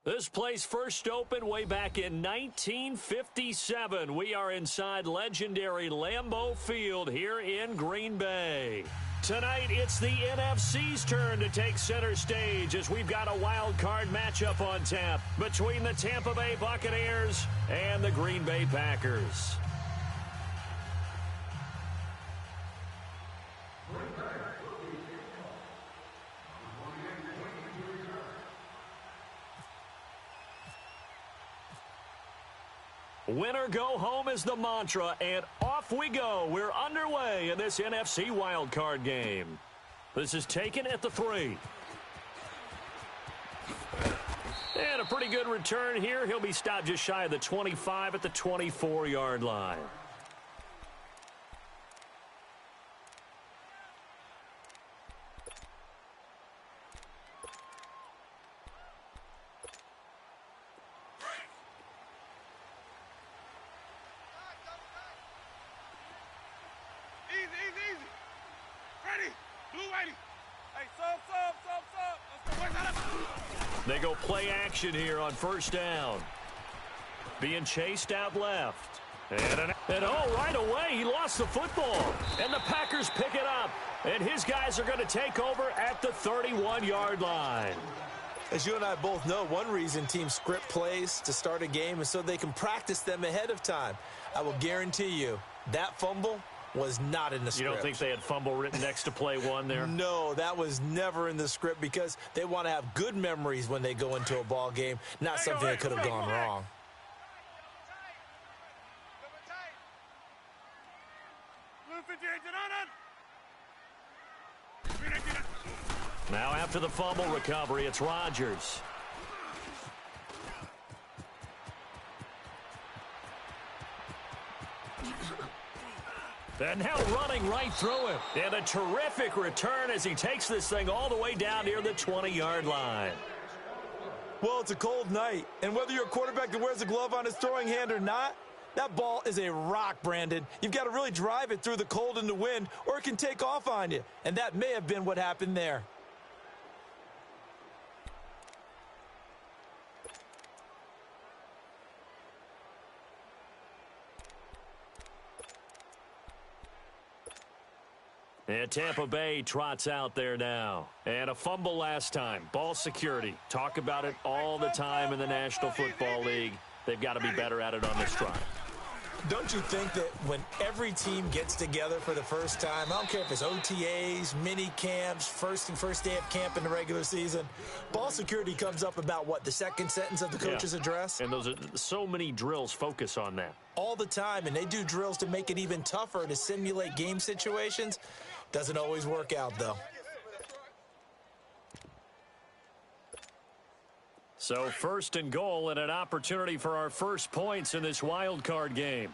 This place first opened way back in 1957. We are inside legendary Lambeau Field here in Green Bay. Tonight, it's the NFC's turn to take center stage as we've got a wild card matchup on tap between the Tampa Bay Buccaneers and the Green Bay Packers. Winner go home is the mantra, and off we go. We're underway in this NFC wildcard game. This is taken at the 3. And a pretty good return here. He'll be stopped just shy of the 25 at the 24-yard line. They go play action here on first down. Being chased out left. And oh, right away, he lost the football. And the Packers pick it up. And his guys are going to take over at the 31-yard line. As you and I both know, one reason teams script plays to start a game is so they can practice them ahead of time. I will guarantee you that fumble was not in the script. You don't think they had fumble written next to play one there? No, that was never in the script because they want to have good memories when they go into a ball game, not something that could have gone wrong. Now after the fumble recovery, it's Rodgers. And now running right through him. And a terrific return as he takes this thing all the way down near the 20-yard line. Well, it's a cold night, and whether you're a quarterback that wears a glove on his throwing hand or not, that ball is a rock, Brandon. You've got to really drive it through the cold and the wind, or it can take off on you. And that may have been what happened there. And Tampa Bay trots out there now. And a fumble last time. Ball security. Talk about it all the time in the National Football League. They've got to be better at it on this drive. Don't you think that when every team gets together for the first time, I don't care if it's OTAs, mini camps, first day of camp in the regular season, ball security comes up about, what, the second sentence of the coach's address? And those are so many drills focus on that. All the time, and they do drills to make it even tougher to simulate game situations. Doesn't always work out, though. So first and goal and an opportunity for our first points in this wild card game.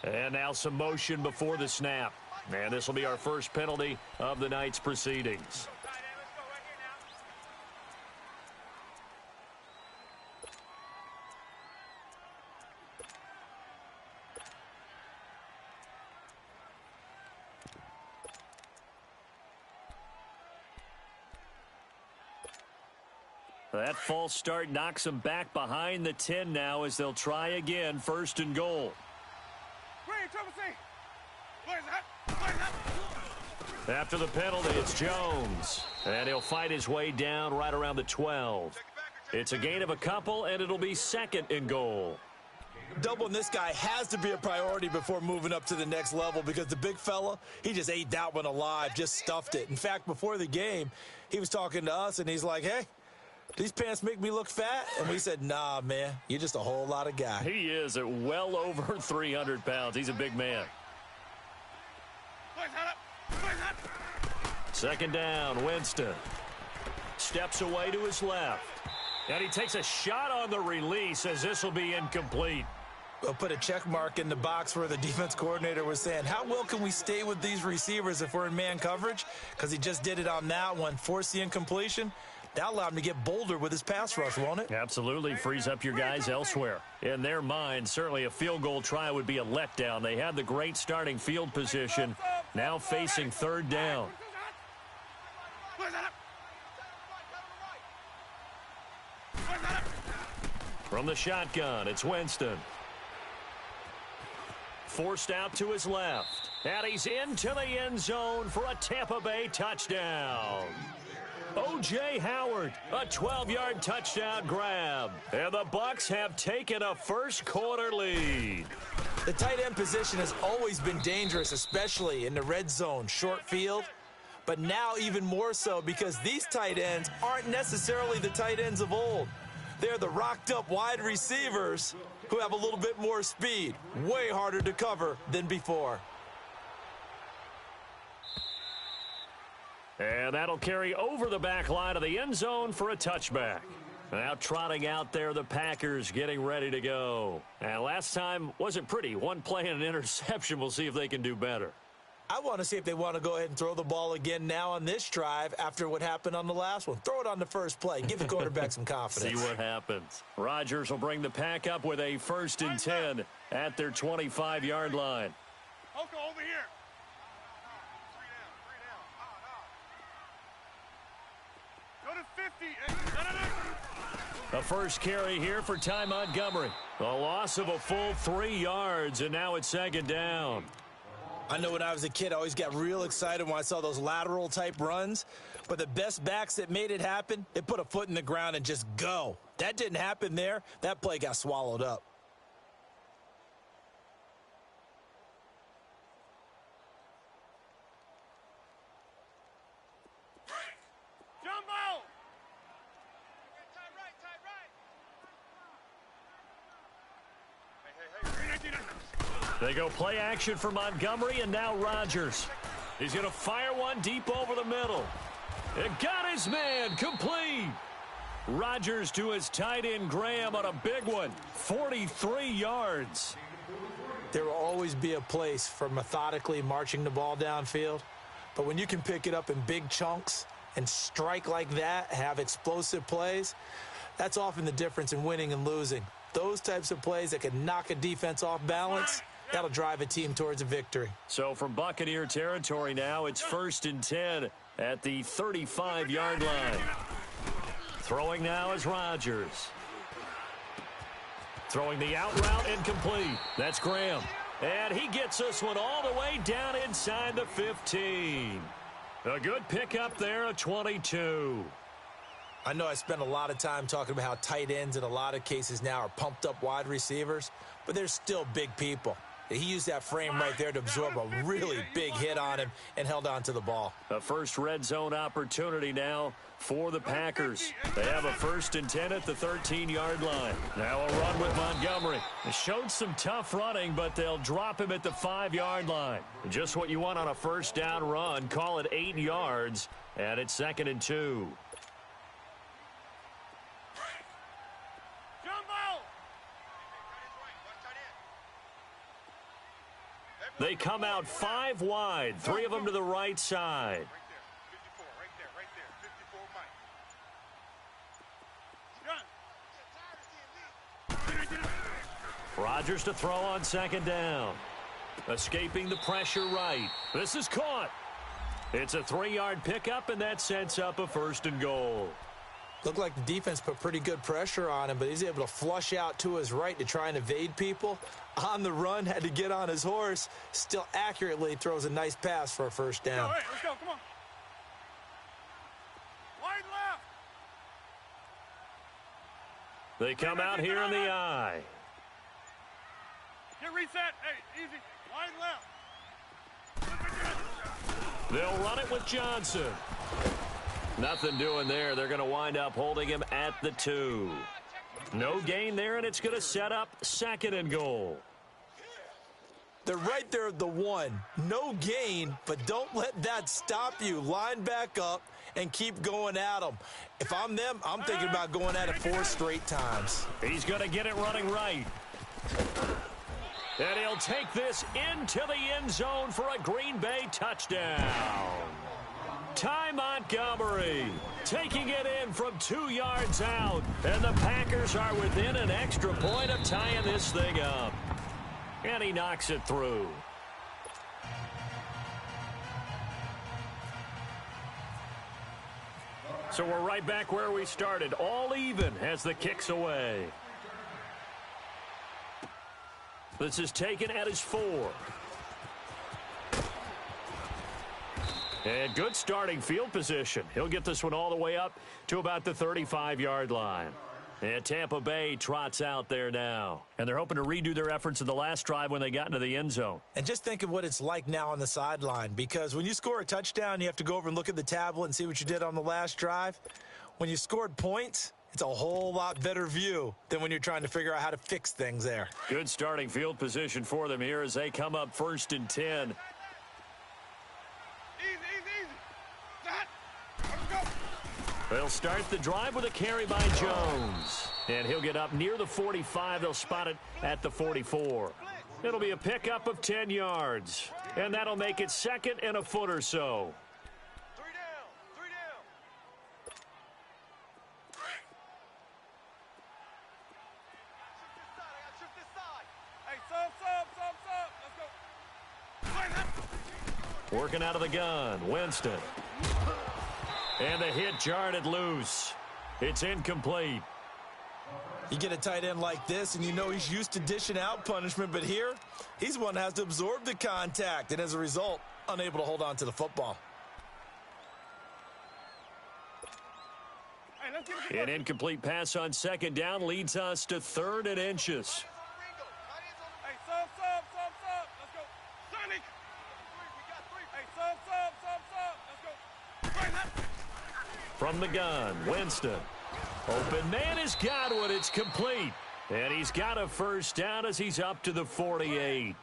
And now some motion before the snap. And this will be our first penalty of the night's proceedings. That false start knocks them back behind the 10 now as they'll try again, first and goal. After the penalty, it's Jones. And he'll fight his way down right around the 12. It's a gain of a couple, and it'll be second and goal. Doubling this guy has to be a priority before moving up to the next level because the big fella, he just ate that one alive, just stuffed it. In fact, before the game, he was talking to us, and he's like, hey, these pants make me look fat? And we said, nah, man, you're just a whole lot of guy. He is at well over 300 pounds. He's a big man. Second down, Winston. Steps away to his left. And he takes a shot on the release as this will be incomplete. We'll put a check mark in the box where the defense coordinator was saying, how well can we stay with these receivers if we're in man coverage? Because he just did it on that one, forced the incompletion. That allowed him to get bolder with his pass rush, won't it? Absolutely. Frees up your guys elsewhere. In their mind, certainly a field goal try would be a letdown. They had the great starting field position, now facing third down. From the shotgun, it's Winston. Forced out to his left. And he's into the end zone for a Tampa Bay touchdown. O.J. Howard, a 12-yard touchdown grab. And the Bucs have taken a first-quarter lead. The tight end position has always been dangerous, especially in the red zone, short field. But now even more so because these tight ends aren't necessarily the tight ends of old. They're the rocked-up wide receivers who have a little bit more speed. Way harder to cover than before. And that'll carry over the back line of the end zone for a touchback. Now trotting out there, the Packers getting ready to go. And last time wasn't pretty. One play and an interception. We'll see if they can do better. I want to see if they want to go ahead and throw the ball again now on this drive after what happened on the last one. Throw it on the first play. Give the quarterback some confidence. See what happens. Rodgers will bring the pack up with a 1st and 10 at their 25-yard line. Okay, over here. Go to 50. A first carry here for Ty Montgomery. A loss of a full 3 yards, and now it's 2nd down. I know when I was a kid, I always got real excited when I saw those lateral-type runs. But the best backs that made it happen, they put a foot in the ground and just go. That didn't happen there. That play got swallowed up. Jumbo! They go play action for Montgomery, and now Rodgers. He's going to fire one deep over the middle. It got his man complete. Rodgers to his tight end Graham on a big one. 43 yards. There will always be a place for methodically marching the ball downfield. But when you can pick it up in big chunks and strike like that, have explosive plays, that's often the difference in winning and losing. Those types of plays that can knock a defense off balance, that'll drive a team towards a victory. So from Buccaneer territory now, it's 1st and 10 at the 35-yard line. Throwing now is Rodgers. Throwing the out route incomplete. That's Graham. And he gets this one all the way down inside the 15. A good pickup there, a 22. I know I spent a lot of time talking about how tight ends in a lot of cases now are pumped up wide receivers, but they're still big people. He used that frame right there to absorb a really big hit on him and held on to the ball. A first red zone opportunity now for the Packers. They have a 1st and 10 at the 13-yard line. Now a run with Montgomery. It showed some tough running, but they'll drop him at the 5-yard line. Just what you want on a first down run. Call it 8 yards, and it's 2nd and 2. They come out 5 wide, 3 of them to the right side. Right there. 54, Mike. Rodgers to throw on 2nd down. Escaping the pressure right. This is caught. It's a 3-yard pickup, and that sets up a 1st and goal. Looked like the defense put pretty good pressure on him, but he's able to flush out to his right to try and evade people. On the run, had to get on his horse. Still accurately throws a nice pass for a 1st down. All right, let's go. Come on. Wide left. They come out here in the eye. Get reset. Hey, easy. Wide left. They'll run it with Johnson. Nothing doing there. They're going to wind up holding him at the 2. No gain there, and it's going to set up 2nd and goal. They're right there at the 1. No gain, but don't let that stop you. Line back up and keep going at them. If I'm them, I'm thinking about going at it 4 straight times. He's going to get it running right. And he'll take this into the end zone for a Green Bay touchdown. Ty Montgomery taking it in from 2 yards out. And the Packers are within an extra point of tying this thing up. And he knocks it through. So we're right back where we started. All even as the kick's away. This is taken at his 4. And good starting field position. He'll get this one all the way up to about the 35-yard line. And Tampa Bay trots out there now. And they're hoping to redo their efforts in the last drive when they got into the end zone. And just think of what it's like now on the sideline, because when you score a touchdown, you have to go over and look at the tablet and see what you did on the last drive. When you scored points, it's a whole lot better view than when you're trying to figure out how to fix things there. Good starting field position for them here as they come up 1st and 10. Easy, easy. Set. Let's go. They'll start the drive with a carry by Jones. And he'll get up near the 45. They'll spot it at the 44. It'll be a pickup of 10 yards. And that'll make it 2nd and a foot or so. 3 down. 3 down. Shift this side. Hey, sub. Let's go. Working out of the gun, Winston. And the hit jarred it loose. It's incomplete. You get a tight end like this, and you know he's used to dishing out punishment, but here, he's one that has to absorb the contact, and as a result, unable to hold on to the football. Hey, let's get An incomplete pass on 2nd down leads us to 3rd and inches. Hey, sub. Let's go. Sonic. We got 3. Hey, sub. Let's go. Right left. From the gun, Winston. Open man is Godwin. It's complete. And he's got a 1st down as he's up to the 48.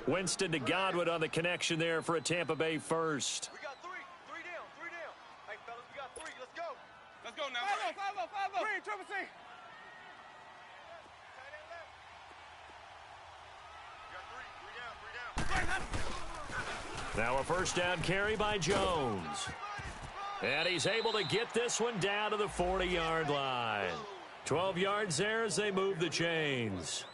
Winston to Godwin on the connection there for a Tampa Bay 1st. We got 3. 3 down. 3 down. Hey, fellas, we got 3. Let's go. Let's go now. 5-0. 3, triple C. Now a 1st down carry by Jones. And he's able to get this one down to the 40-yard line. 12 yards there as they move the chains.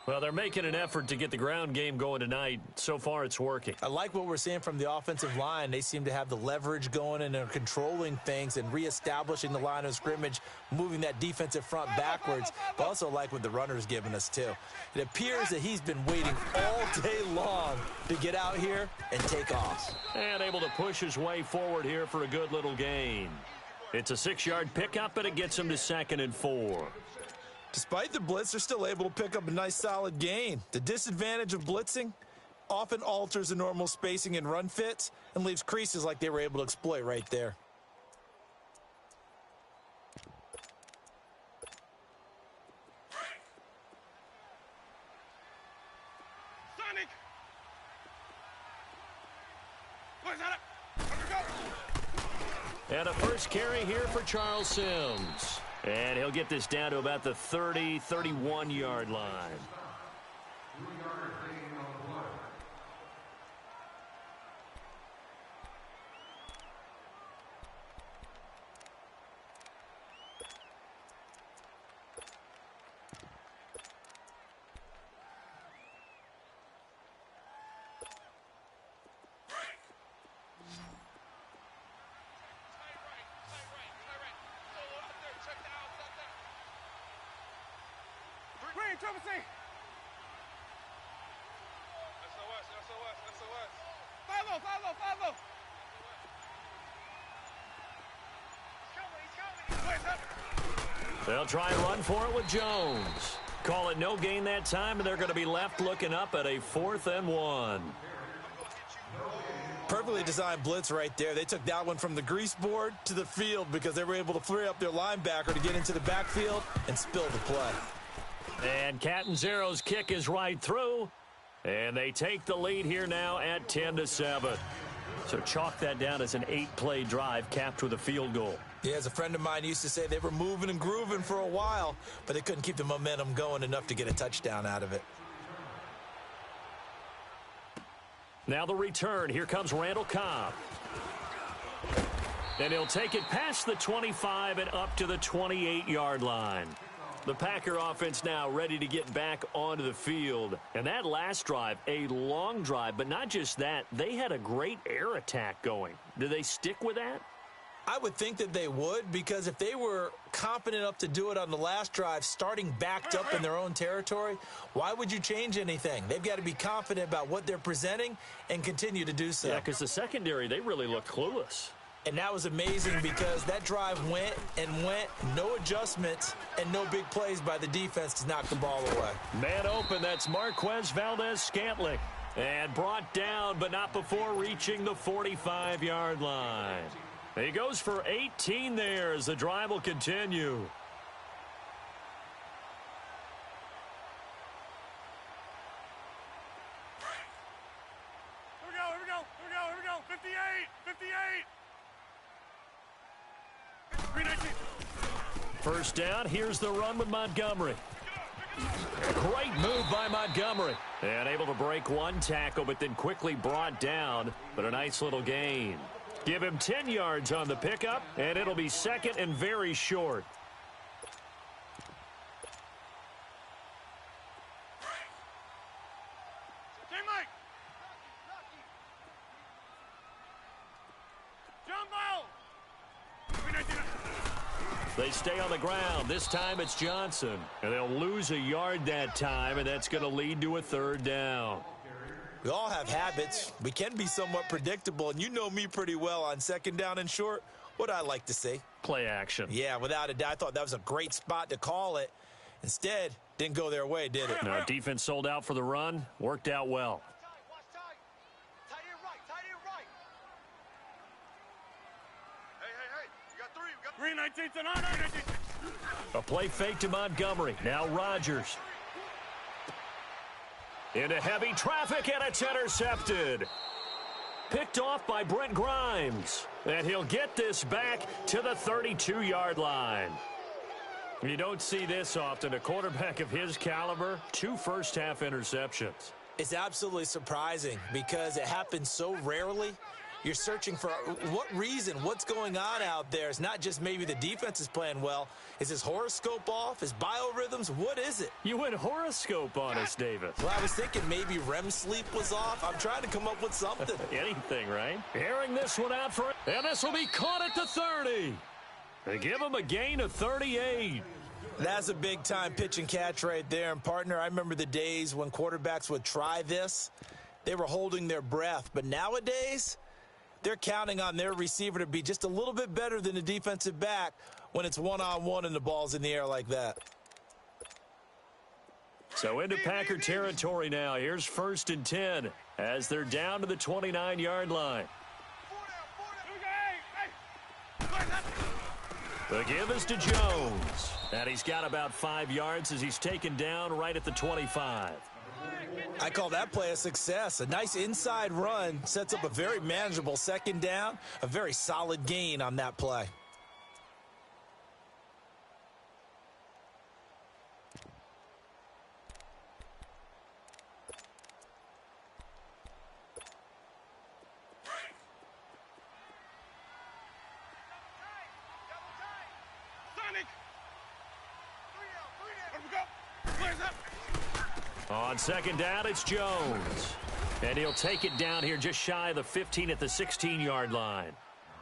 Well, they're making an effort to get the ground game going tonight. So far, it's working. I like what we're seeing from the offensive line. They seem to have the leverage going, and they're controlling things and reestablishing the line of scrimmage, moving that defensive front backwards. But also like what the runner's giving us, too. It appears that he's been waiting all day long to get out here and take off. And able to push his way forward here for a good little gain. It's a 6-yard pickup, and it gets him to 2nd and 4. Despite the blitz, they're still able to pick up a nice, solid gain. The disadvantage of blitzing often alters the normal spacing and run fits and leaves creases like they were able to exploit right there. Sonic. Where's that? Let's go. And a 1st carry here for Charles Sims. And he'll get this down to about the 30, 31-yard line. Green, triple C. SOS. 5-0. They'll try and run for it with Jones. Call it no gain that time, and they're going to be left looking up at a 4th and 1. Perfectly designed blitz right there. They took that one from the grease board to the field because they were able to free up their linebacker to get into the backfield and spill the play. And Catanzaro's kick is right through. And they take the lead here now at 10-7. So chalk that down as an 8-play drive capped with a field goal. Yeah, as a friend of mine used to say, they were moving and grooving for a while, but they couldn't keep the momentum going enough to get a touchdown out of it. Now the return. Here comes Randall Cobb. And he'll take it past the 25 and up to the 28-yard line. The Packer offense now ready to get back onto the field. And that last drive, a long drive, but not just that. They had a great air attack going. Do they stick with that? I would think that they would, because if they were confident enough to do it on the last drive, starting backed up in their own territory, why would you change anything? They've got to be confident about what they're presenting and continue to do so. Yeah, because the secondary, they really looked clueless. And that was amazing because that drive went and went, no adjustments and no big plays by the defense to knock the ball away. Man open, that's Marquez Valdez-Scantling. And brought down, but not before reaching the 45-yard line. He goes for 18 there as the drive will continue. Here we go. 58. 319. First down, here's the run with Montgomery. Great move by Montgomery. And able to break one tackle, but then quickly brought down. But a nice little gain. Give him 10 yards on the pickup, and it'll be second and very short. Hey, Mike. Jumbo. 319. They stay on the ground. This time it's Johnson. And they'll lose a yard that time, and that's going to lead to a third down. We all have habits. We can be somewhat predictable, and you know me pretty well on second down and short. What I like to see. Play action. Yeah, without a doubt. I thought that was a great spot to call it. Instead, didn't go their way, did it? No, defense sold out for the run. Worked out well. Watch tight. Tight end right. Hey. You got three. 319 to 919. A play fake to Montgomery. Now Rodgers. Into heavy traffic, and it's intercepted. Picked off by Brent Grimes. And he'll get this back to the 32-yard line. You don't see this often. A quarterback of his caliber, 2 first-half interceptions. It's absolutely surprising because it happens so rarely. You're searching for what reason, what's going on out there. It's not just maybe the defense is playing well. Is his horoscope off? His biorhythms? What is it? You went horoscope on us, Davis. Well, I was thinking maybe REM sleep was off. I'm trying to come up with something. Anything, right? Airing this one out for it. And this will be caught at the 30. They give him a gain of 38. That's a big-time pitch and catch right there. And, partner, I remember the days when quarterbacks would try this. They were holding their breath. But nowadays, they're counting on their receiver to be just a little bit better than the defensive back when it's one-on-one and the ball's in the air like that. So into Packer territory now. Here's 1st and 10 as they're down to the 29-yard line. The give is to Jones. And he's got about 5 yards as he's taken down right at the 25. I call that play a success. A nice inside run sets up a very manageable second down, a very solid gain on that play. On second down, it's Jones. And he'll take it down here just shy of the 15 at the 16-yard line.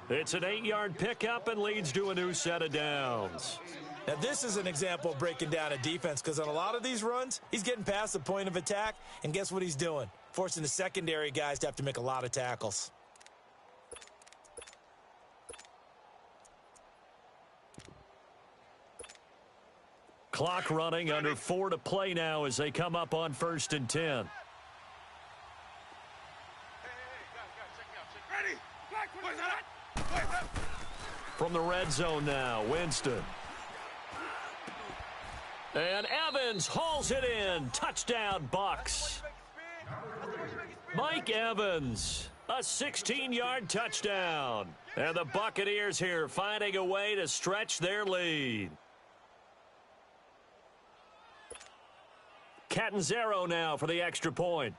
It's an 8-yard pickup and leads to a new set of downs. Now, this is an example of breaking down a defense because on a lot of these runs, he's getting past the point of attack, and guess what he's doing? Forcing the secondary guys to have to make a lot of tackles. Clock running, under 4 to play now as they come up on 1st and 10. From the red zone now, Winston. And Evans hauls it in. Touchdown, Bucks. Mike Evans, a 16-yard touchdown. And the Buccaneers here finding a way to stretch their lead. Catanzaro now for the extra point.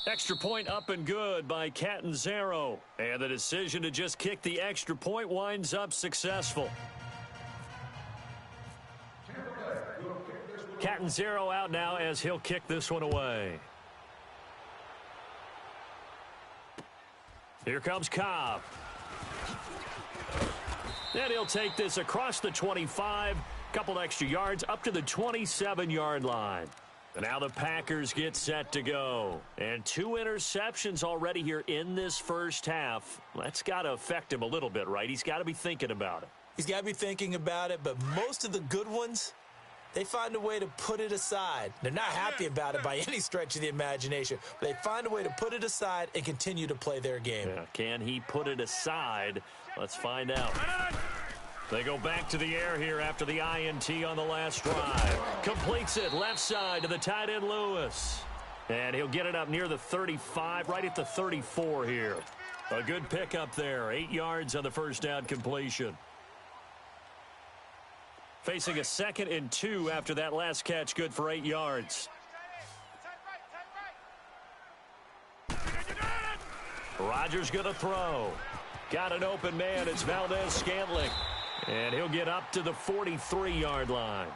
Extra point up and good by Catanzaro. And the decision to just kick the extra point winds up successful. Catanzaro out now as he'll kick this one away. Here comes Cobb. And he'll take this across the 25, couple extra yards up to the 27-yard line. And now the Packers get set to go. And 2 interceptions already here in this first half. That's got to affect him a little bit, right? He's got to be thinking about it. He's got to be thinking about it, but most of the good ones, they find a way to put it aside. They're not happy about it by any stretch of the imagination, but they find a way to put it aside and continue to play their game. Yeah, can he put it aside? Let's find out. They go back to the air here after the INT on the last drive. Completes it left side to the tight end Lewis. And he'll get it up near the 35, right at the 34 here. A good pickup there. 8 yards on the first down completion. Facing a 2nd and 2 after that last catch, good for 8 yards. Rodgers going to throw. Got an open man. It's Valdez-Scantling. And he'll get up to the 43-yard line.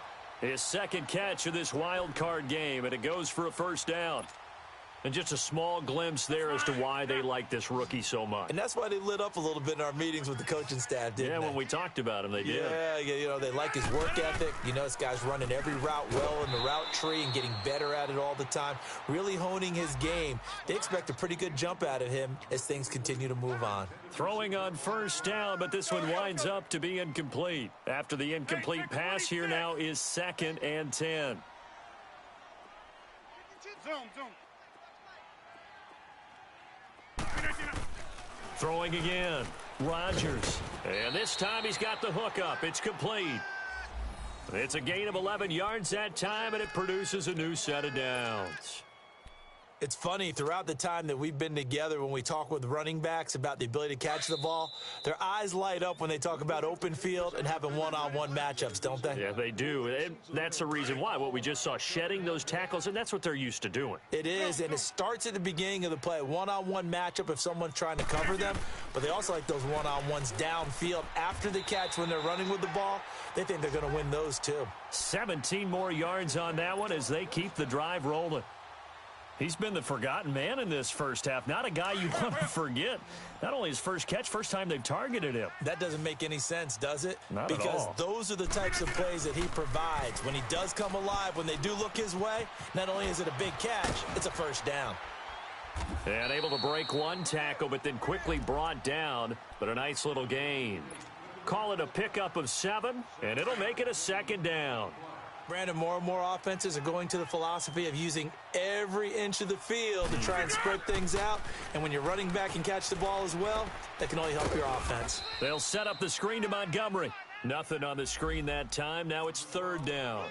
His 2nd catch of this wild card game, and it goes for a first down. And just a small glimpse there as to why they like this rookie so much. And that's why they lit up a little bit in our meetings with the coaching staff, didn't they? Yeah, when we talked about him, they did. Yeah, you know, they like his work ethic. You know, this guy's running every route well in the route tree and getting better at it all the time, really honing his game. They expect a pretty good jump out of him as things continue to move on. Throwing on first down, but this one winds up to be incomplete. After the incomplete pass, here now is 2nd and 10. Zoom. Throwing again. Rodgers. And this time he's got the hook up. It's complete. It's a gain of 11 yards that time, and it produces a new set of downs. It's funny, throughout the time that we've been together, when we talk with running backs about the ability to catch the ball, their eyes light up when they talk about open field and having one-on-one matchups, don't they? Yeah, they do. And that's the reason why. What we just saw, shedding those tackles, and that's what they're used to doing. It is, and it starts at the beginning of the play. One-on-one matchup if someone's trying to cover them, but they also like those one-on-ones downfield after the catch when they're running with the ball. They think they're going to win those too. 17 more yards on that one as they keep the drive rolling. He's been the forgotten man in this first half. Not a guy you want to forget. Not only his first catch, first time they've targeted him. That doesn't make any sense, does it? Not at all. Because those are the types of plays that he provides. When he does come alive, when they do look his way, not only is it a big catch, it's a first down. And able to break one tackle, but then quickly brought down. But a nice little gain. Call it a pickup of 7, and it'll make it a 2nd down. Brandon, more and more offenses are going to the philosophy of using every inch of the field to try and spread things out. And when you're running back and catch the ball as well, that can only help your offense. They'll set up the screen to Montgomery. Nothing on the screen that time. Now it's 3rd down.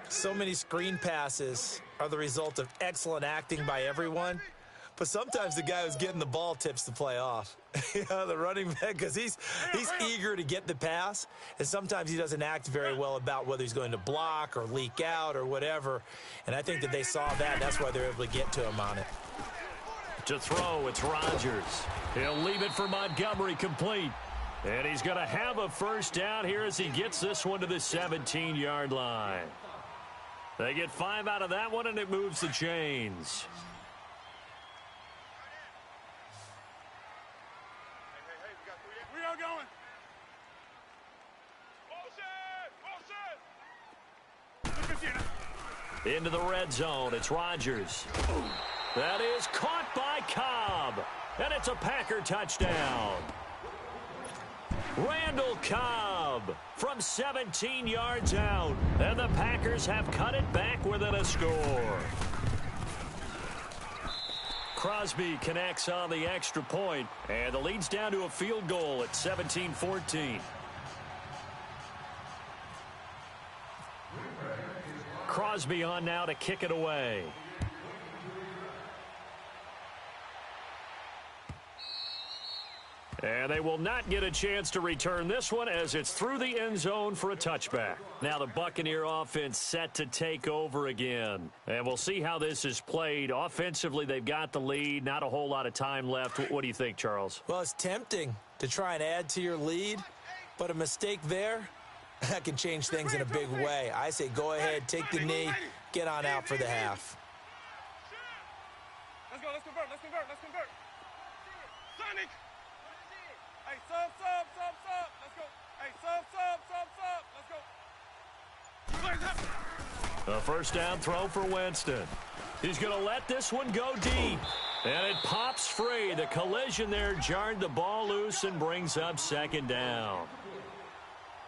So many screen passes are the result of excellent acting by everyone. But sometimes the guy who's getting the ball tips the play off. You know, the running back, because he's eager to get the pass, and sometimes he doesn't act very well about whether he's going to block or leak out or whatever. And I think that they saw that, and that's why they're able to get to him on it. To throw, it's Rodgers. He'll leave it for Montgomery, complete. And he's going to have a first down here as he gets this one to the 17-yard line. They get 5 out of that one, and it moves the chains. Into the red zone, it's Rodgers. That is caught by Cobb. And it's a Packer touchdown. Randall Cobb from 17 yards out. And the Packers have cut it back within a score. Crosby connects on the extra point, and the lead's down to a field goal at 17-14. Crosby on now to kick it away. And they will not get a chance to return this one as it's through the end zone for a touchback. Now the Buccaneer offense set to take over again. And we'll see how this is played. Offensively, they've got the lead. Not a whole lot of time left. What do you think, Charles? Well, it's tempting to try and add to your lead, but a mistake there, that can change things in a big way. I say go ahead, take the knee, get on out for the half. Let's go, let's convert. Sonic, A first down throw for Winston. He's going to let this one go deep. And it pops free. The collision there jarred the ball loose and brings up second down.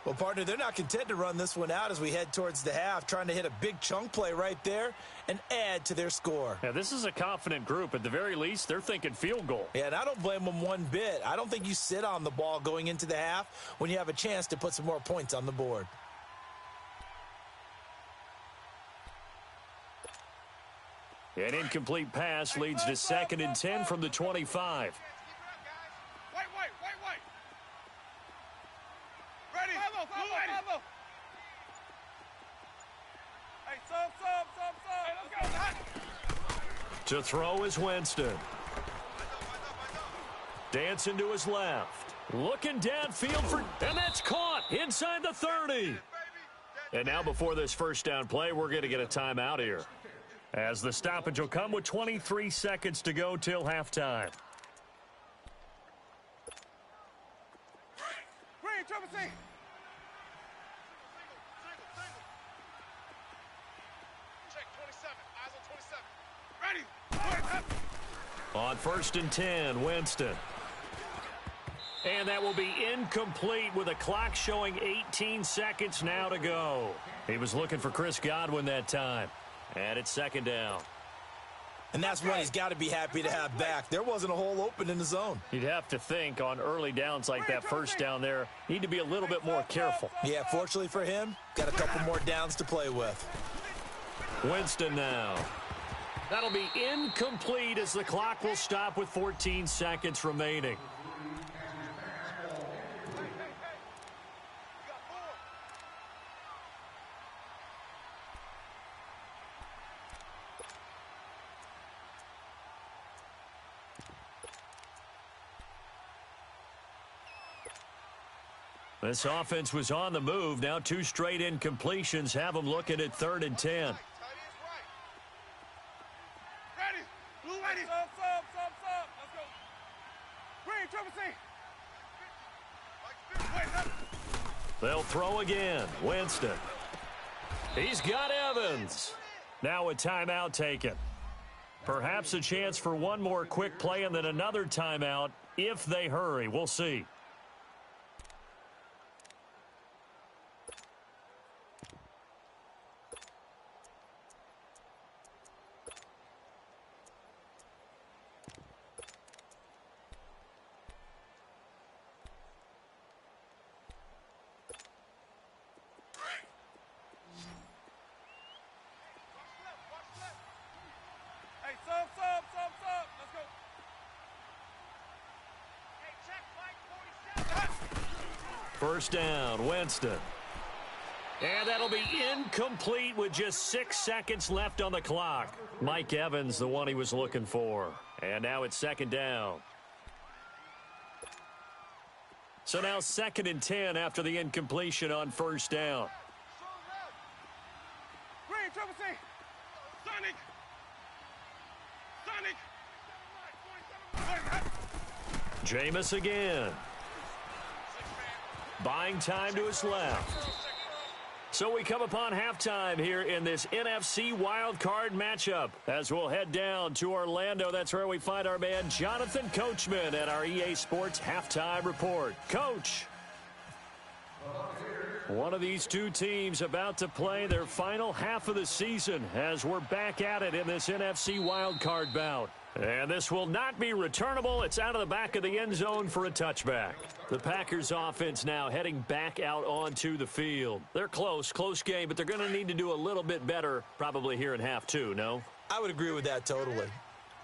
Well, partner, they're not content to run this one out as we head towards the half, trying to hit a big chunk play right there and add to their score. Yeah, this is a confident group. At the very least, they're thinking field goal. Yeah, and I don't blame them one bit. I don't think you sit on the ball going into the half when you have a chance to put some more points on the board. An incomplete pass leads to 2nd and 10 from the 25. Wait. Ready? Follow. Hey, sub. Hey, let's go. To throw is Winston. Dancing to his left. Looking downfield and that's caught inside the 30. And now before this first down play, we're going to get a timeout here, as the stoppage will come with 23 seconds to go till halftime. Green, triple C. Check 27. Eyes on 27. Ready. On 1st and 10, Winston. And that will be incomplete with a clock showing 18 seconds now to go. He was looking for Chris Godwin that time. And it's 2nd down. And that's one he's got to be happy to have back. There wasn't a hole open in the zone. You'd have to think on early downs like that first down there, need to be a little bit more careful. Yeah, fortunately for him, got a couple more downs to play with. Winston now. That'll be incomplete as the clock will stop with 14 seconds remaining. This offense was on the move. Now 2 straight incompletions have them looking at 3rd and 10. Ready. Blue ready. Sub. Let's go. Green, triple C. They'll throw again. Winston. He's got Evans. Now a timeout taken. Perhaps a chance for one more quick play and then another timeout if they hurry. We'll see. Hey, sub. Let's go. Hey, check, Mike, 47. First down, Winston. And that'll be incomplete with just 6 seconds left on the clock. Mike Evans, the one he was looking for. And now it's 2nd down. So now 2nd and 10 after the incompletion on first down. Green, triple C. Sonic. Jameis again. Buying time to his left. So we come upon halftime here in this NFC wildcard matchup. As we'll head down to Orlando, that's where we find our man Jonathan Coachman at our EA Sports Halftime Report. Coach, one of these two teams about to play their final half of the season as we're back at it in this NFC wildcard bout. And this will not be returnable. It's out of the back of the end zone for a touchback. The Packers offense now heading back out onto the field. They're close game, but they're going to need to do a little bit better probably here in half two, no? I would agree with that totally.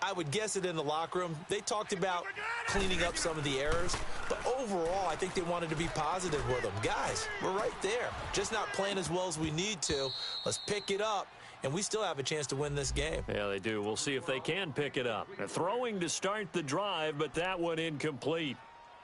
I would guess it in the locker room. They talked about cleaning up some of the errors, but overall, I think they wanted to be positive with them. Guys, we're right there. Just not playing as well as we need to. Let's pick it up, and we still have a chance to win this game. Yeah, they do. We'll see if they can pick it up. They're throwing to start the drive, but that one incomplete.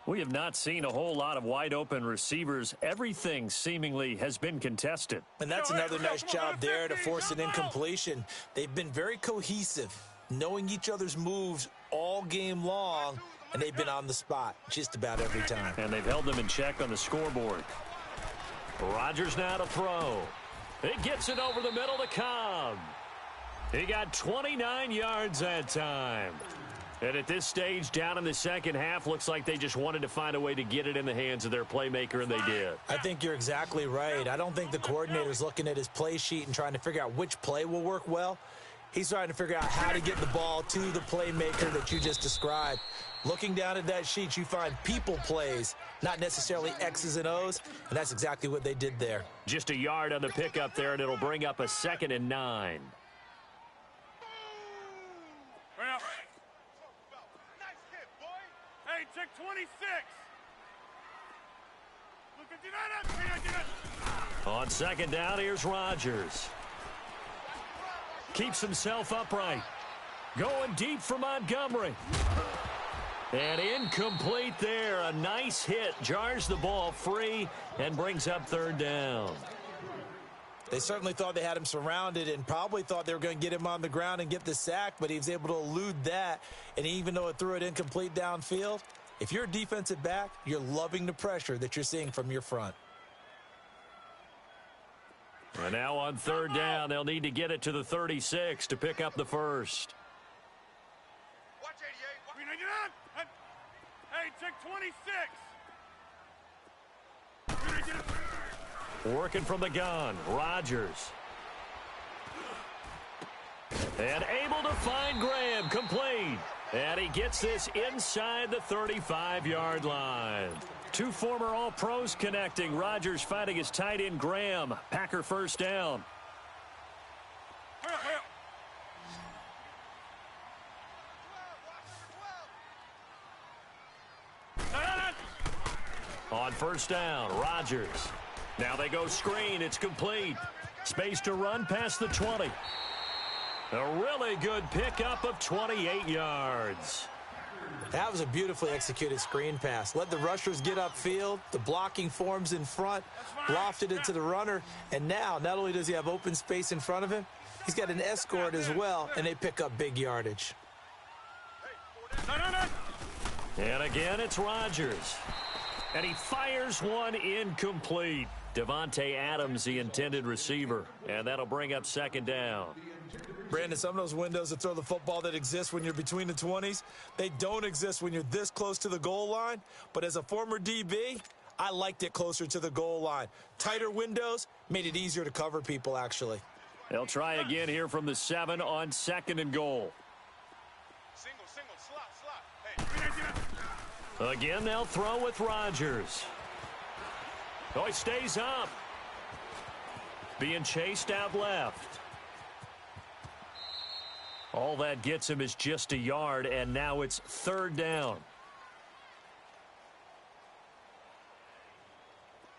We have not seen a whole lot of wide-open receivers. Everything seemingly has been contested. And that's another nice job there to force an incompletion. They've been very cohesive, knowing each other's moves all game long, and they've been on the spot just about every time. And they've held them in check on the scoreboard. Rodgers now to throw. It gets it over the middle to Cobb. He got 29 yards that time. And at this stage, down in the second half, looks like they just wanted to find a way to get it in the hands of their playmaker, and they did. I think you're exactly right. I don't think the coordinator's looking at his play sheet and trying to figure out which play will work well. He's trying to figure out how to get the ball to the playmaker that you just described. Looking down at that sheet, you find people plays, not necessarily X's and O's, and that's exactly what they did there. Just a yard on the pickup there, and it'll bring up a 2nd and 9. Well, nice hit, boy. Hey, check 26. On 2nd down, here's Rodgers. Keeps himself upright. Going deep for Montgomery. And incomplete there. A nice hit. Jars the ball free and brings up 3rd down. They certainly thought they had him surrounded and probably thought they were going to get him on the ground and get the sack, but he was able to elude that. And even though it threw it incomplete downfield, if you're a defensive back, you're loving the pressure that you're seeing from your front. And now on 3rd down, they'll need to get it to the 36 to pick up the first. Watch 88. Hey, check 26. Working from the gun, Rodgers. And able to find Graham, complete. And he gets this inside the 35-yard line. Two former All-Pros connecting. Rodgers finding his tight end, Graham. Packer first down. On 1st down, Rodgers. Now they go screen. It's complete. Space to run past the 20. A really good pickup of 28 yards. That was a beautifully executed screen pass. Let the rushers get upfield. The blocking forms in front. Lofted it to the runner. And now, not only does he have open space in front of him, he's got an escort as well, and they pick up big yardage. And again, it's Rodgers. And he fires one incomplete. Devontae Adams, the intended receiver. And that'll bring up 2nd down. Brandon, some of those windows that throw the football that exist when you're between the 20s, they don't exist when you're this close to the goal line. But as a former DB, I liked it closer to the goal line. Tighter windows made it easier to cover people, actually. They'll try again here from the 7 on 2nd and goal. Single, slot. Hey. Again, they'll throw with Rodgers. Oh, he stays up. Being chased out left. All that gets him is just a yard, and now it's 3rd down.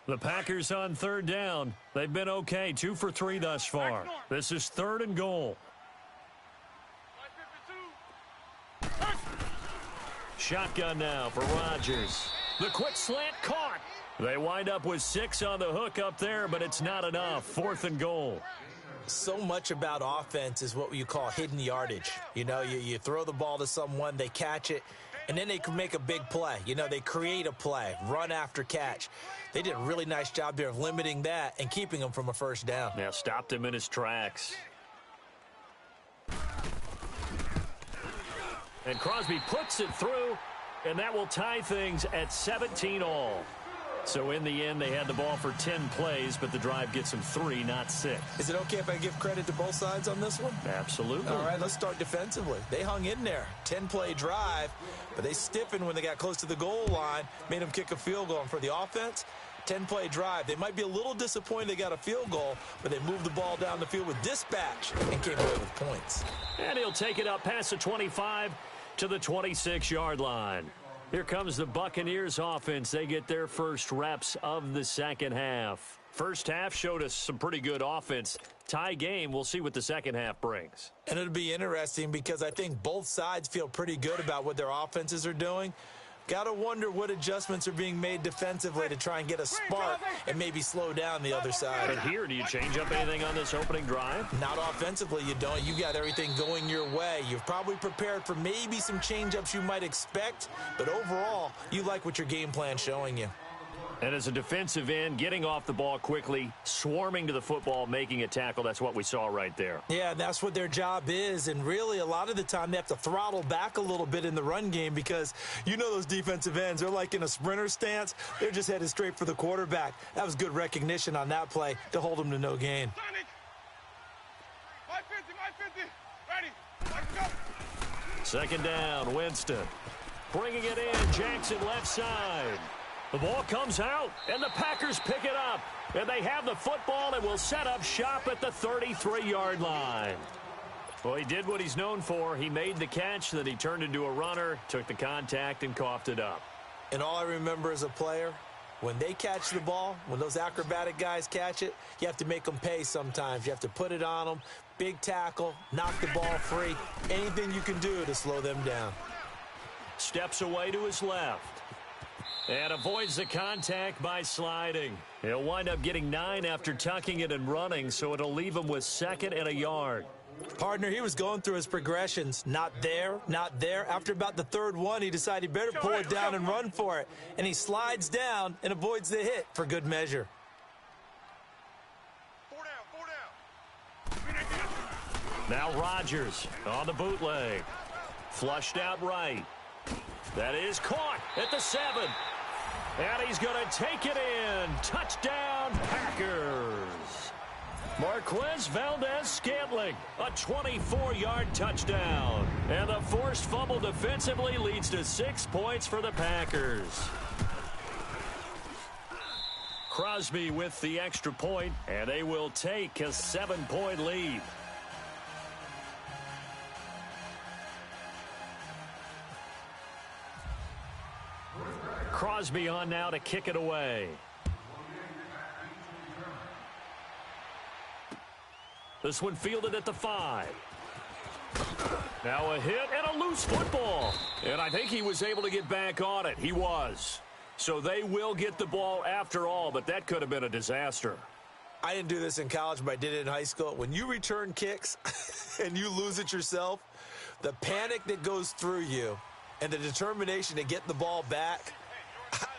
The Packers on 3rd down. They've been okay, 2 for 3 thus far. This is 3rd and goal. Shotgun now for Rodgers. The quick slant caught. They wind up with 6 on the hook up there, but it's not enough. 4th and goal. So much about offense is what you call hidden yardage. You know, you throw the ball to someone, they catch it, and then they can make a big play. You know, they create a play, run after catch. They did a really nice job there of limiting that and keeping him from a 1st down. Now stopped him in his tracks. And Crosby puts it through, and that will tie things at 17 all. So in the end, they had the ball for 10 plays, but the drive gets them 3, not 6. Is it okay if I give credit to both sides on this one? Absolutely. All right, let's start defensively. They hung in there. 10-play drive, but they stiffened when they got close to the goal line, made them kick a field goal. And for the offense, 10-play drive. They might be a little disappointed they got a field goal, but they moved the ball down the field with dispatch and came away with points. And he'll take it up past the 25 to the 26-yard line. Here comes the Buccaneers offense. They get their first reps of the second half. First half showed us some pretty good offense. Tie game, we'll see what the second half brings. And it'll be interesting because I think both sides feel pretty good about what their offenses are doing. Got to wonder what adjustments are being made defensively to try and get a spark and maybe slow down the other side. But here, do you change up anything on this opening drive? Not offensively, you don't. You got everything going your way. You've probably prepared for maybe some change-ups you might expect, but overall, you like what your game plan's showing you. And as a defensive end, getting off the ball quickly, swarming to the football, making a tackle, that's what we saw right there. Yeah, that's what their job is. And really, a lot of the time, they have to throttle back a little bit in the run game because you know those defensive ends, they're like in a sprinter stance. They're just headed straight for the quarterback. That was good recognition on that play to hold them to no gain. My 50. Ready. Let's go. Second down, Winston. Bringing it in, Jackson left side. The ball comes out, and the Packers pick it up. And they have the football and will set up shop at the 33-yard line. Well, he did what he's known for. He made the catch, then he turned into a runner, took the contact, and coughed it up. And all I remember as a player, when they catch the ball, when those acrobatic guys catch it, you have to make them pay sometimes. You have to put it on them, big tackle, knock the ball free, anything you can do to slow them down. Steps away to his left. And avoids the contact by sliding. He'll wind up getting 9 after tucking it and running, so it'll leave him with 2nd and a yard. Partner, he was going through his progressions. Not there, not there. After about the 3rd one, he decided he better pull it down and run for it. And he slides down and avoids the hit for good measure. 4 down. Now Rodgers on the bootleg. Flushed out right. That is caught at the 7. And he's going to take it in. Touchdown, Packers. Marquez Valdez-Scantling, a 24-yard touchdown. And the forced fumble defensively leads to 6 points for the Packers. Crosby with the extra point, and they will take a 7-point lead. Crosby on now to kick it away. This one fielded at the 5. Now a hit and a loose football. And I think he was able to get back on it. He was. So they will get the ball after all, but that could have been a disaster. I didn't do this in college, but I did it in high school. When you return kicks and you lose it yourself, the panic that goes through you and the determination to get the ball back,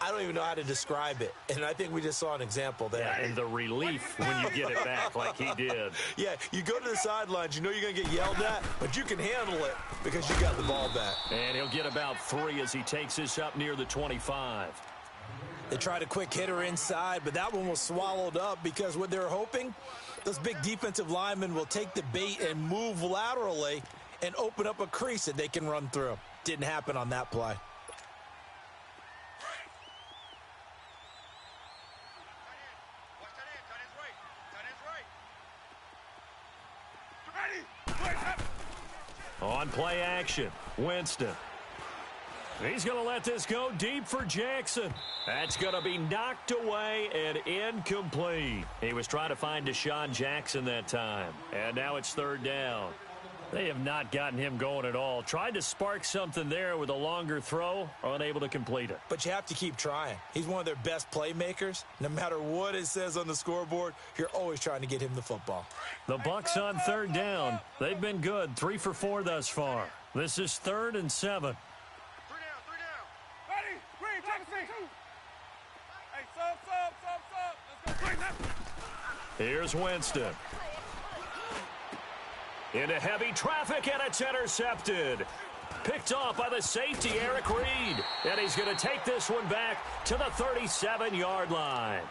I don't even know how to describe it. And I think we just saw an example there. Yeah, and the relief when you get it back like he did. Yeah, you go to the sidelines, you know you're going to get yelled at, but you can handle it because you got the ball back. And he'll get about 3 as he takes this up near the 25. They tried a quick hitter inside, but that one was swallowed up because what they're hoping, those big defensive linemen will take the bait and move laterally and open up a crease that they can run through. Didn't happen on that play. On play action, Winston. He's going to let this go deep for Jackson. That's going to be knocked away and incomplete. He was trying to find Deshaun Jackson that time. And now it's 3rd down. They have not gotten him going at all. Tried to spark something there with a longer throw, unable to complete it. But you have to keep trying. He's one of their best playmakers. No matter what it says on the scoreboard, you're always trying to get him the football. The Bucs on 3rd down. They've been good, 3 for 4 thus far. This is 3rd and 7. 3 down. Ready? Green, take a seat. Hey, sub. Let's go. Green, that. Here's Winston. Into heavy traffic, and it's intercepted. Picked off by the safety, Eric Reed. And he's going to take this one back to the 37-yard line.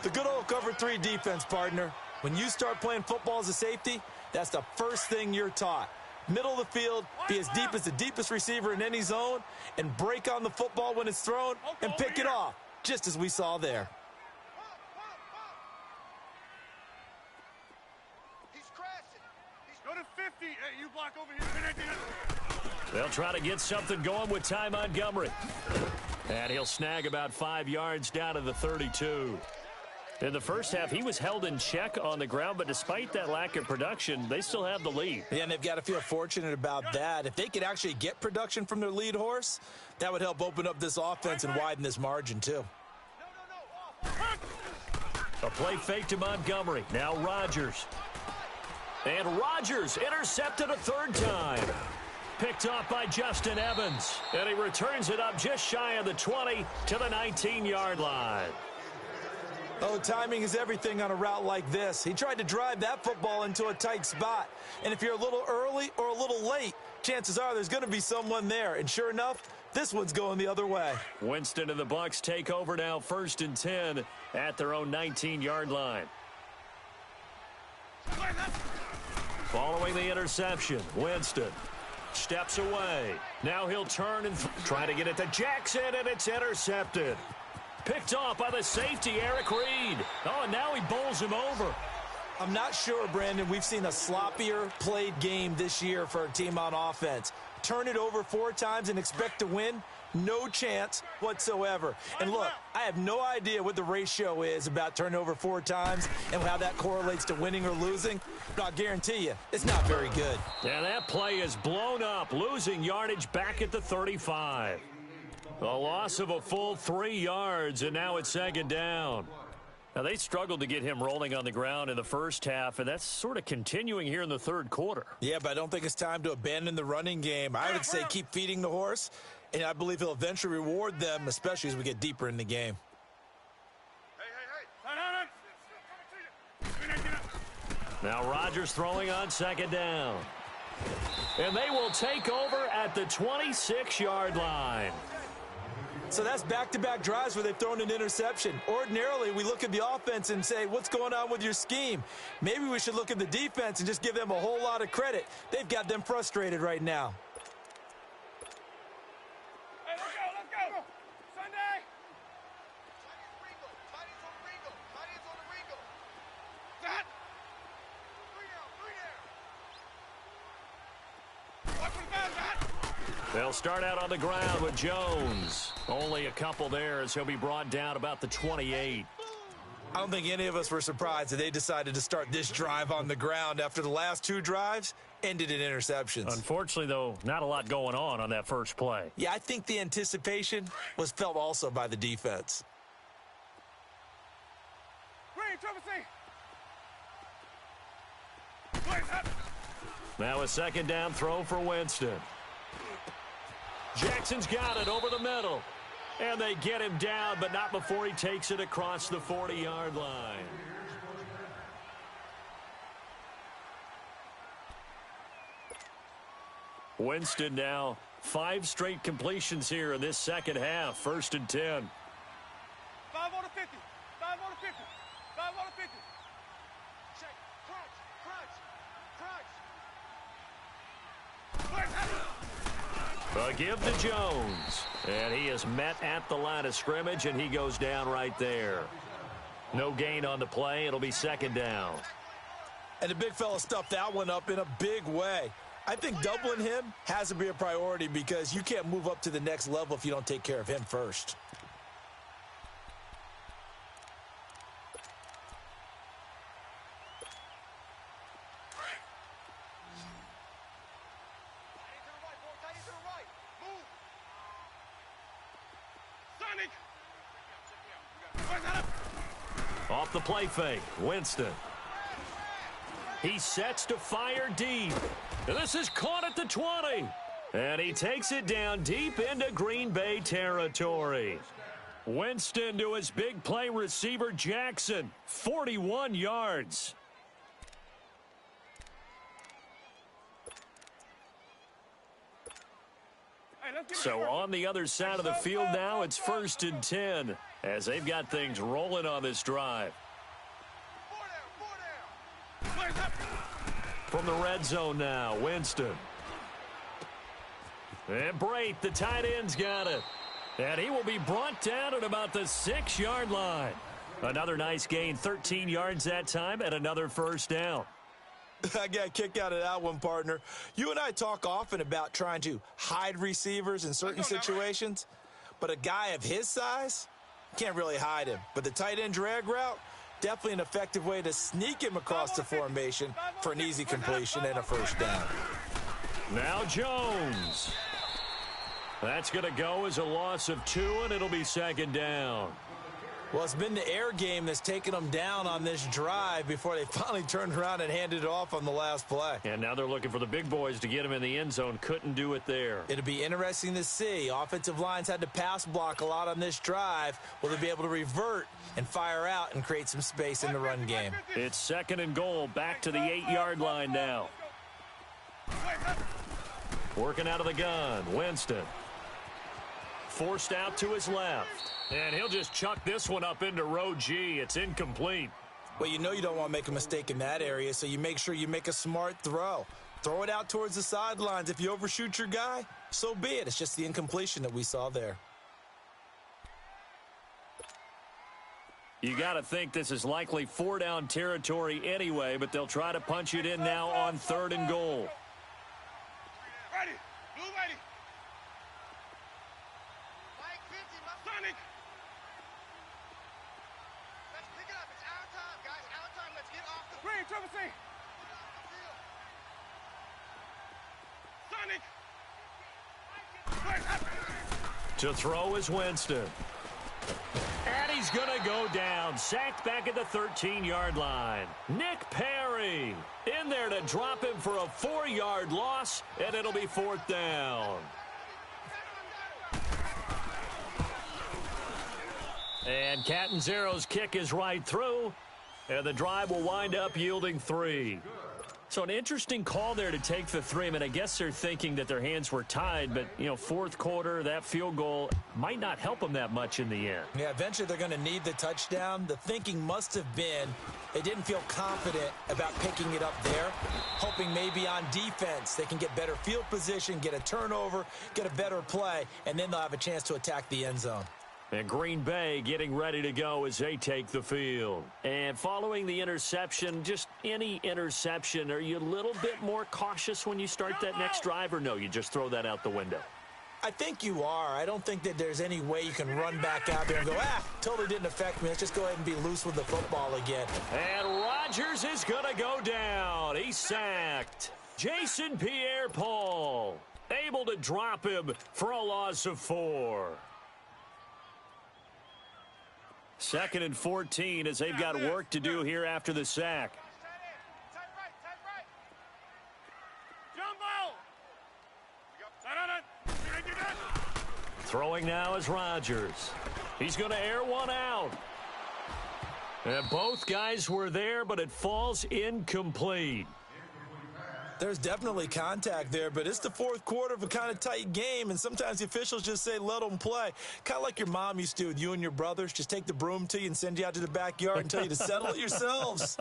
The good old cover 3 defense, partner. When you start playing football as a safety, that's the first thing you're taught. Middle of the field, be as deep as the deepest receiver in any zone, and break on the football when it's thrown and pick it off, just as we saw there. Go to 50. Hey, you block over here. They'll try to get something going with Ty Montgomery. And he'll snag about 5 yards down to the 32. In the first half, he was held in check on the ground, but despite that lack of production, they still have the lead. Yeah, and they've got to feel fortunate about that. If they could actually get production from their lead horse, that would help open up this offense and widen this margin, too. A play fake to Montgomery. Now Rodgers. And Rodgers intercepted a 3rd time. picked off by Justin Evans. And he returns it up just shy of the 20 to the 19-yard line. Oh, timing is everything on a route like this. He tried to drive that football into a tight spot. And if you're a little early or a little late, chances are there's going to be someone there. And sure enough, this one's going the other way. Winston and the Bucs take over now, 1st and 10 at their own 19-yard line. Following the interception, Winston steps away. Now he'll turn and try to get it to Jackson, and it's intercepted. Picked off by the safety, Eric Reed. Oh, and now he bowls him over. I'm not sure, Brandon, we've seen a sloppier played game this year for a team on offense. Turn it over 4 times and expect to win? No chance whatsoever. And look, I have no idea what the ratio is about turning over 4 times and how that correlates to winning or losing, but I'll guarantee you, it's not very good. Yeah, that play is blown up, losing yardage back at the 35. A loss of a full 3 yards, and now it's 2nd down. Now, they struggled to get him rolling on the ground in the first half, and that's sort of continuing here in the 3rd quarter. Yeah, but I don't think it's time to abandon the running game. I would say keep feeding the horse, and I believe he'll eventually reward them, especially as we get deeper in the game. Now Rodgers throwing on 2nd down. And they will take over at the 26-yard line. So that's back-to-back drives where they've thrown an interception. Ordinarily, we look at the offense and say, what's going on with your scheme? Maybe we should look at the defense and just give them a whole lot of credit. They've got them frustrated right now. Hey, let's go. Sunday. That. 3 down. Watch for the bad, Matt. They'll start out on the ground with Jones. Only a couple there as he'll be brought down about the 28. I don't think any of us were surprised that they decided to start this drive on the ground after the last 2 drives ended in interceptions. Unfortunately, though, not a lot going on that first play. Yeah, I think the anticipation was felt also by the defense. Green, Trevor C. Now a 2nd down throw for Winston. Jackson's got it over the middle. And they get him down, but not before he takes it across the 40-yard line. Winston now 5 straight completions here in this second half. 1st and 10. 5 on the 50. 5 on the 50. 5 on the 50. Check. Crunch. A give to Jones. And he is met at the line of scrimmage, and he goes down right there. No gain on the play. It'll be 2nd down. And the big fella stuffed that one up in a big way. I think doubling him has to be a priority because you can't move up to the next level if you don't take care of him first. Off the play fake, Winston. He sets to fire deep. And this is caught at the 20. And he takes it down deep into Green Bay territory. Winston to his big play receiver, Jackson. 41 yards. So on the other side of the field now, it's 1st and 10 as they've got things rolling on this drive. From the red zone now, Winston. And Brate, the tight end's got it. And he will be brought down at about the 6-yard line. Another nice gain, 13 yards that time, and another 1st down. I got a kick out of that one, partner. You and I talk often about trying to hide receivers in certain situations, but a guy of his size can't really hide him. But the tight end drag route, definitely an effective way to sneak him across the formation for an easy completion and a 1st down. Now Jones. That's going to go as a loss of 2, and it'll be 2nd down. Well, it's been the air game that's taken them down on this drive before they finally turned around and handed it off on the last play. And now they're looking for the big boys to get him in the end zone. Couldn't do it there. It'll be interesting to see. Offensive lines had to pass block a lot on this drive. Will they be able to revert and fire out and create some space in the run game? It's 2nd and goal. Back to the 8-yard line now. Working out of the gun. Winston. Forced out to his left. And he'll just chuck this one up into row G. It's incomplete. Well, you know you don't want to make a mistake in that area, so you make sure you make a smart throw. Throw it out towards the sidelines. If you overshoot your guy, so be it. It's just the incompletion that we saw there. You got to think this is likely 4-down territory anyway, but they'll try to punch it in now on 3rd and goal. Ready. Blue ready. Mike 50, Sonic. Let's pick it up. It's our time, guys. Our time. Let's get off the green. Triple C. Sonic. To throw is Winston. And he's going to go down. Sacked back at the 13-yard line. Nick Perry in there to drop him for a 4-yard loss, and it'll be 4th down. And Catanzaro's kick is right through, and the drive will wind up yielding 3. So an interesting call there to take the 3. I mean, I guess they're thinking that their hands were tied, but, you know, 4th quarter, that field goal might not help them that much in the end. Yeah, eventually they're going to need the touchdown. The thinking must have been they didn't feel confident about picking it up there, hoping maybe on defense they can get better field position, get a turnover, get a better play, and then they'll have a chance to attack the end zone. And Green Bay getting ready to go as they take the field. And following the interception, just any interception, are you a little bit more cautious when you start that next drive, or no, you just throw that out the window? I think you are. I don't think that there's any way you can run back out there and go, totally didn't affect me. Let's just go ahead and be loose with the football again. And Rodgers is going to go down. He's sacked. Jason Pierre-Paul able to drop him for a loss of 4. 2nd and 14 as they've got work to do here after the sack. Tight right. Jumbo. Throwing now is Rodgers. He's going to air one out. And both guys were there, but it falls incomplete. There's definitely contact there, but it's the 4th quarter of a kind of tight game, and sometimes the officials just say, let them play. Kind of like your mom used to with you and your brothers. Just take the broom to you and send you out to the backyard and tell you to settle it yourselves.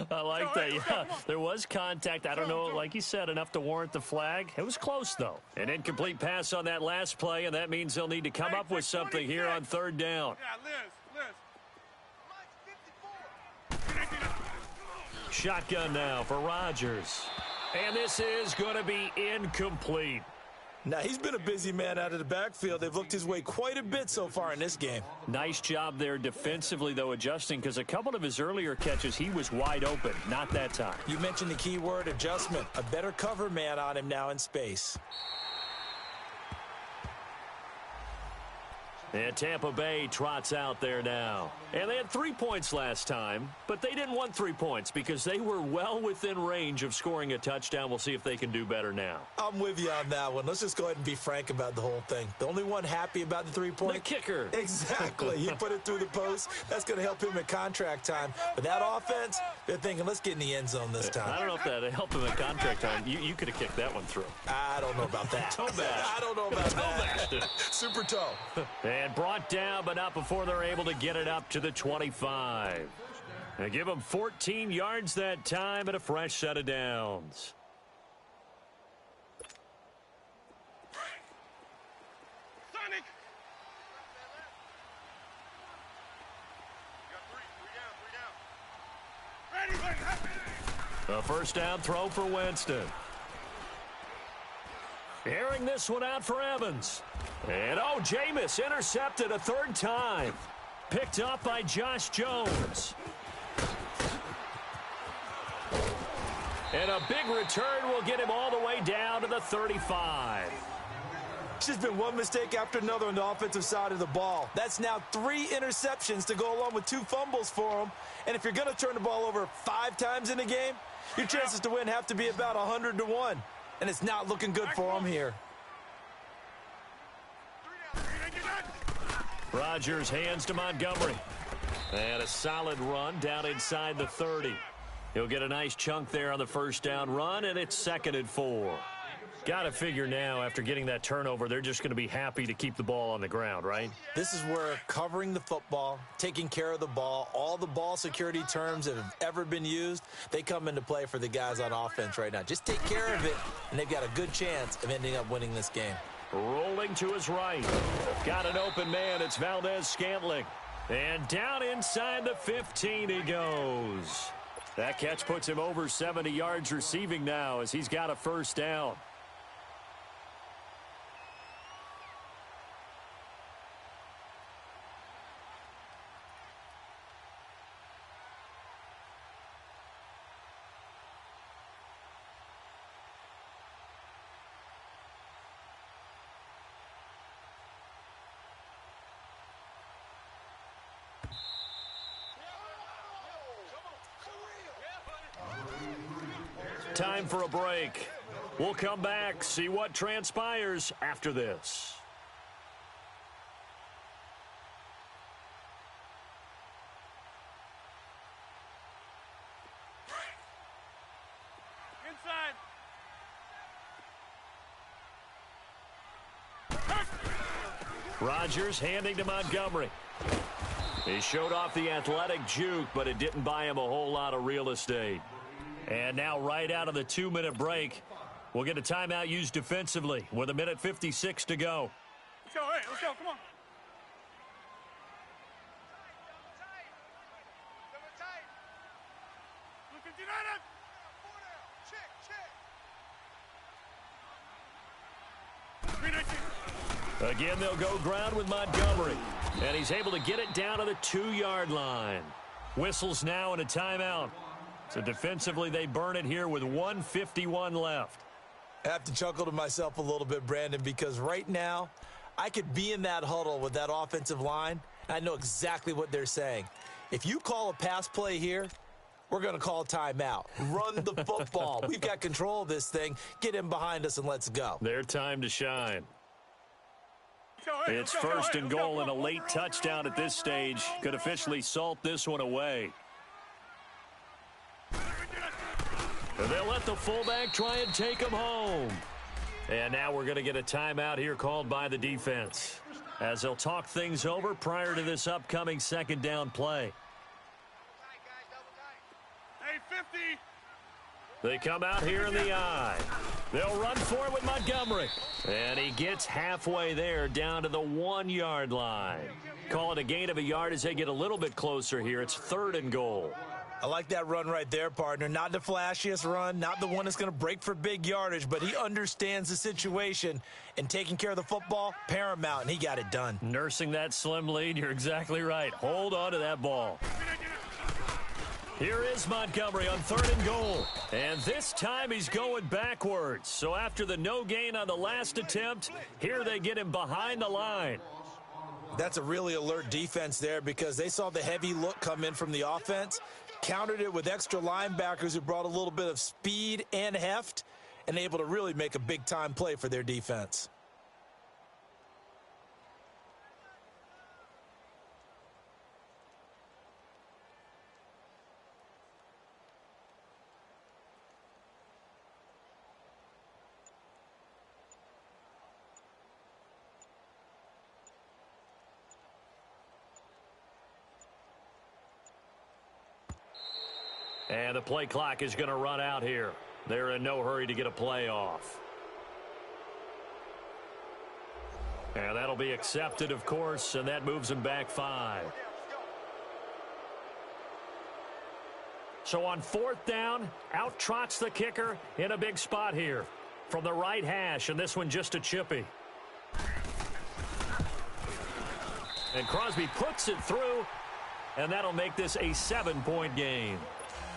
I like that, yeah. There was contact. I don't know, like you said, enough to warrant the flag. It was close, though. An incomplete pass on that last play, and that means they'll need to come up with something here on 3rd down. Yeah, Liz. Shotgun now for Rodgers. And this is going to be incomplete. Now, he's been a busy man out of the backfield. They've looked his way quite a bit so far in this game. Nice job there defensively, though, adjusting, because a couple of his earlier catches, he was wide open. Not that time. You mentioned the key word, adjustment. A better cover man on him now in space. And Tampa Bay trots out there now. And they had 3 points last time, but they didn't want 3 points because they were well within range of scoring a touchdown. We'll see if they can do better now. I'm with you on that one. Let's just go ahead and be frank about the whole thing. The only one happy about the 3-point? The kicker. Exactly. He put it through the post. That's going to help him at contract time. But that offense, they're thinking, let's get in the end zone this time. I don't know if that helped him at contract time. You could have kicked that one through. I don't know about that. Toe bash. I don't know about that. Super toe. And brought down, but not before they're able to get it up to the 25. They give them 14 yards that time and a fresh set of downs. Sonic. Ready. A first down throw for Winston. Airing this one out for Evans. And, Jameis intercepted a 3rd time. Picked up by Josh Jones. And a big return will get him all the way down to the 35. It's just been one mistake after another on the offensive side of the ball. That's now 3 interceptions to go along with 2 fumbles for him. And if you're going to turn the ball over 5 times in a game, your chances to win have to be about 100-1. And it's not looking good for him here. Rodgers hands to Montgomery. And a solid run down inside the 30. He'll get a nice chunk there on the first down run, and it's 2nd and 4. Got to figure now, after getting that turnover, they're just going to be happy to keep the ball on the ground, right? This is where covering the football, taking care of the ball, all the ball security terms that have ever been used, they come into play for the guys on offense right now. Just take care of it, and they've got a good chance of ending up winning this game. Rolling to his right. Got an open man. It's Valdez-Scantling. And down inside the 15 he goes. That catch puts him over 70 yards receiving now as he's got a first down. Time for a break. We'll come back, see what transpires after this. Inside. Rodgers handing to Montgomery. He showed off the athletic juke, but it didn't buy him a whole lot of real estate. And now right out of the 2-minute break, we'll get a timeout used defensively with 1:56 to go. Let's go, hey, let's go, come on. Again, they'll go ground with Montgomery. And he's able to get it down to the 2-yard line. Whistles now and a timeout. So defensively, they burn it here with 1:51 left. I have to chuckle to myself a little bit, Brandon, because right now, I could be in that huddle with that offensive line, and I know exactly what they're saying. If you call a pass play here, we're going to call timeout. Run the football. We've got control of this thing. Get in behind us and let's go. Their time to shine. It's 1st and goal, and a late touchdown at this stage could officially salt this one away. They'll let the fullback try and take him home. And now we're going to get a timeout here called by the defense as they'll talk things over prior to this upcoming 2nd down play. Hey, 50. They come out here in the eye. They'll run for it with Montgomery. And he gets halfway there down to the 1-yard line. Call it a gain of a yard as they get a little bit closer here. It's 3rd and goal. I like that run right there, partner. Not the flashiest run, not the one that's going to break for big yardage, but he understands the situation, and taking care of the football, paramount, and he got it done. Nursing that slim lead, you're exactly right. Hold on to that ball. Here is Montgomery on 3rd and goal. And this time he's going backwards. So after the no gain on the last attempt, here they get him behind the line. That's a really alert defense there because they saw the heavy look come in from the offense, countered it with extra linebackers who brought a little bit of speed and heft, and able to really make a big-time play for their defense. And the play clock is going to run out here. They're in no hurry to get a play off. And that'll be accepted, of course, and that moves them back 5. So on 4th down, out trots the kicker in a big spot here from the right hash, and this one just a chippy. And Crosby puts it through, and that'll make this a 7-point game.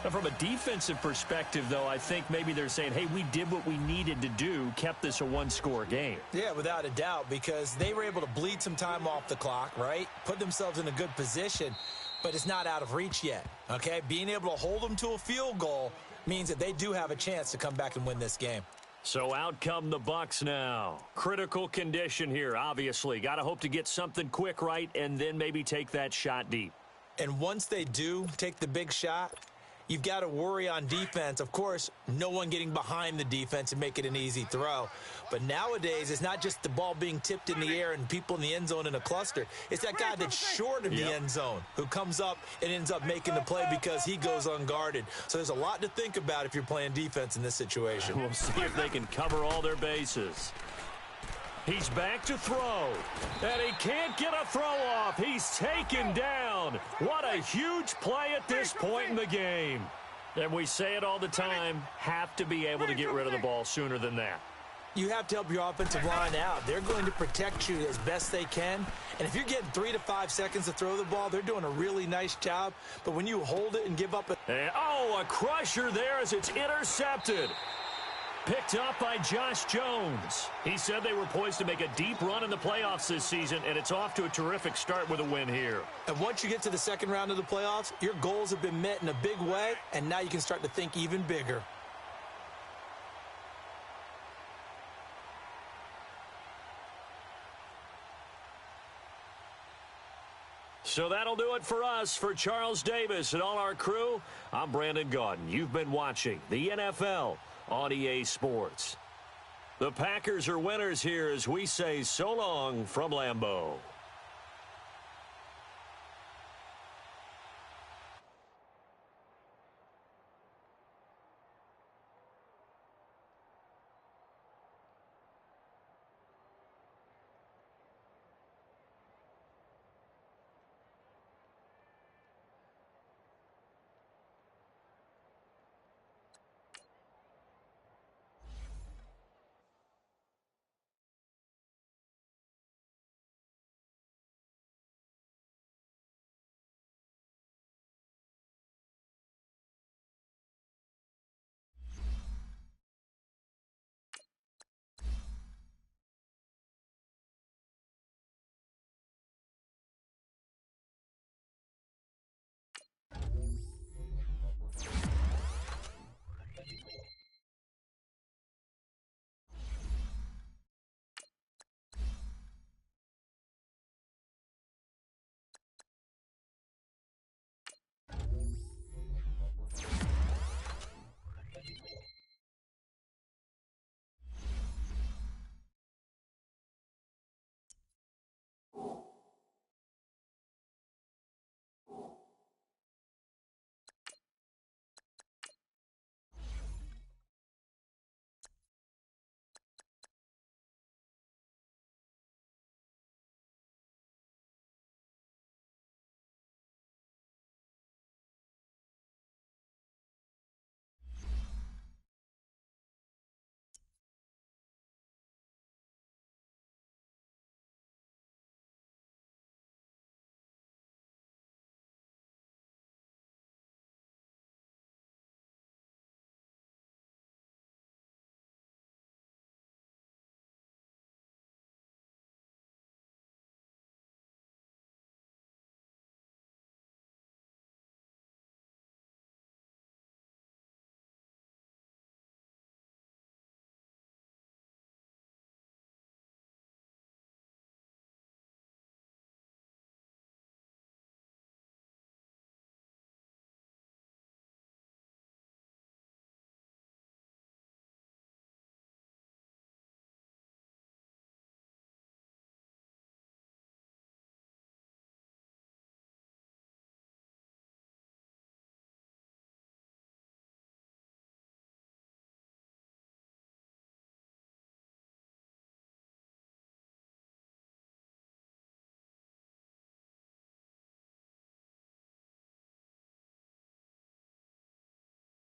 And from a defensive perspective, though, I think maybe they're saying, hey, we did what we needed to do, kept this a one-score game. Yeah, without a doubt, because they were able to bleed some time off the clock, right? Put themselves in a good position, but it's not out of reach yet, okay? Being able to hold them to a field goal means that they do have a chance to come back and win this game. So out come the Bucs now. Critical condition here, obviously. Got to hope to get something quick right and then maybe take that shot deep. And once they do take the big shot, you've got to worry on defense. Of course, no one getting behind the defense and make it an easy throw. But nowadays, it's not just the ball being tipped in the air and people in the end zone in a cluster. It's that guy that's short of the end zone who comes up and ends up making the play because he goes unguarded. So there's a lot to think about if you're playing defense in this situation. We'll see if they can cover all their bases. He's back to throw, and he can't get a throw off. He's taken down. What a huge play at this point in the game. And we say it all the time, have to be able to get rid of the ball sooner than that. You have to help your offensive line out. They're going to protect you as best they can. And if you're getting 3 to 5 seconds to throw the ball, they're doing a really nice job. But when you hold it and give up a crusher there as it's intercepted. Picked up by Josh Jones. He said they were poised to make a deep run in the playoffs this season, and it's off to a terrific start with a win here. And once you get to the second round of the playoffs, your goals have been met in a big way, and now you can start to think even bigger. So that'll do it for us. For Charles Davis and all our crew, I'm Brandon Gaudin. You've been watching the NFL on EA Sports. The Packers are winners here as we say so long from Lambeau.